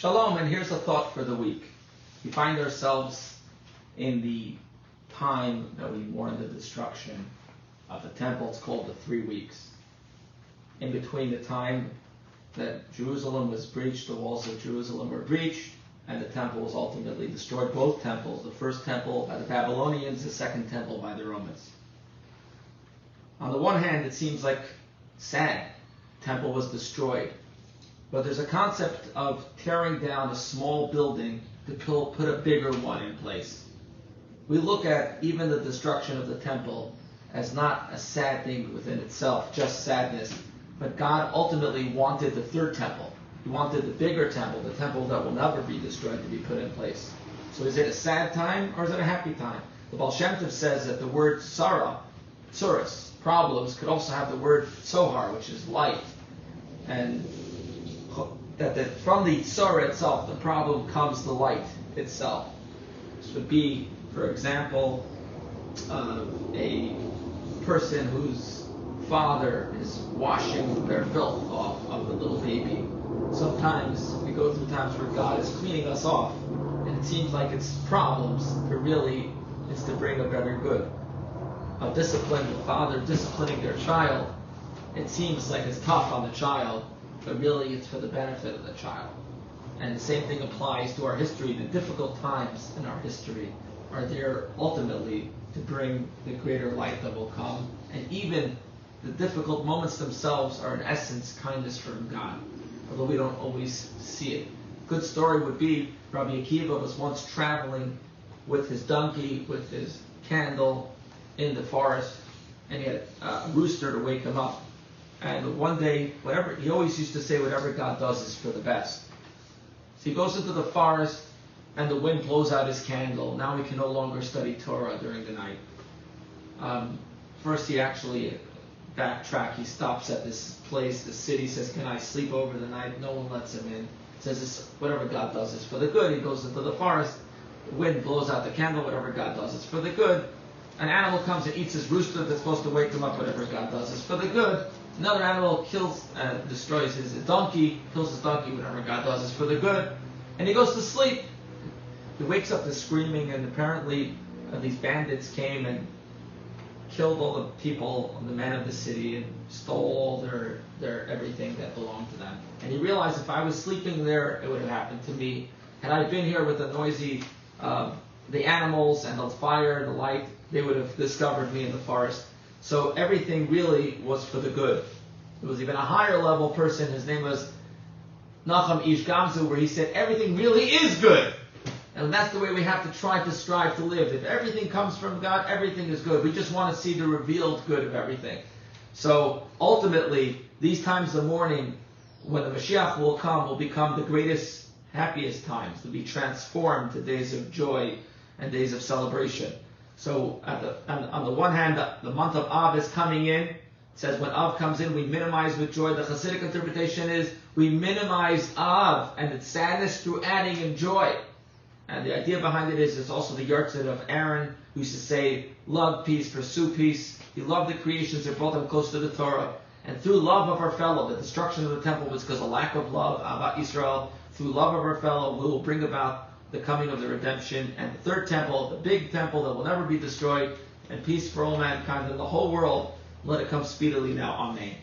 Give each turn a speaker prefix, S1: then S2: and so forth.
S1: Shalom, and here's a thought for the week. We find ourselves in the time that we mourn the destruction of the temple. It's called the 3 weeks. In between the time that Jerusalem was breached, the walls of Jerusalem were breached, and the temple was ultimately destroyed. Both temples, the first temple by the Babylonians, the second temple by the Romans. On the one hand, it seems like sad. The temple was destroyed. But there's a concept of tearing down a small building to put a bigger one in place. We look at even the destruction of the temple as not a sad thing within itself, just sadness. But God ultimately wanted the third temple. He wanted the bigger temple, the temple that will never be destroyed, to be put in place. So is it a sad time or is it a happy time? The Baal Shem Tov says that the word Sarah, tsuris, problems, could also have the word Sohar, which is light. And that from the Sarah itself, the problem comes the light itself. This would be, for example, a person whose father is washing their filth off of the little baby. Sometimes we go through times where God is cleaning us off, and it seems like it's problems, but really it's to bring a better good. A disciplined father disciplining their child, it seems like it's tough on the child, but really it's for the benefit of the child. And the same thing applies to our history. The difficult times in our history are there ultimately to bring the greater light that will come. And even the difficult moments themselves are in essence kindness from God, although we don't always see it. A good story would be Rabbi Akiva was once traveling with his donkey, with his candle in the forest, and he had a rooster to wake him up. And one day, he always used to say, whatever God does is for the best. So he goes into the forest, and the wind blows out his candle. Now he can no longer study Torah during the night. First, he actually backtrack. He stops at this place, the city, says, can I sleep over the night? No one lets him in. Says, whatever God does is for the good. He goes into the forest. The wind blows out the candle. Whatever God does is for the good. An animal comes and eats his rooster that's supposed to wake him up. Whatever God does is for the good. Another animal kills and destroys his donkey, kills his donkey, whatever God does is for the good. And he goes to sleep. He wakes up to screaming, and apparently these bandits came and killed all the people, the men of the city, and stole all their everything that belonged to them. And he realized if I was sleeping there, it would have happened to me. Had I been here with the noisy, the animals and the fire, the light, they would have discovered me in the forest. So everything really was for the good. There was even a higher level person, his name was Nachum Ish Gamzu, where he said everything really is good. And that's the way we have to try to strive to live. If everything comes from God, everything is good. We just want to see the revealed good of everything. So ultimately, these times of mourning, when the Mashiach will come, will become the greatest, happiest times, to be transformed to days of joy and days of celebration. So on the one hand, the month of Av is coming in. It says when Av comes in, we minimize with joy. The Hasidic interpretation is we minimize Av and its sadness through adding in joy. And the idea behind it is it's also the yahrzeit of Aaron, who used to say, love peace, pursue peace. He loved the creations that brought them close to the Torah. And through love of our fellow, the destruction of the temple was because of lack of love, Ahavat Yisrael. Through love of our fellow, we will bring about the coming of the redemption, and the third temple, the big temple that will never be destroyed, and peace for all mankind in the whole world. Let it come speedily now. Amen.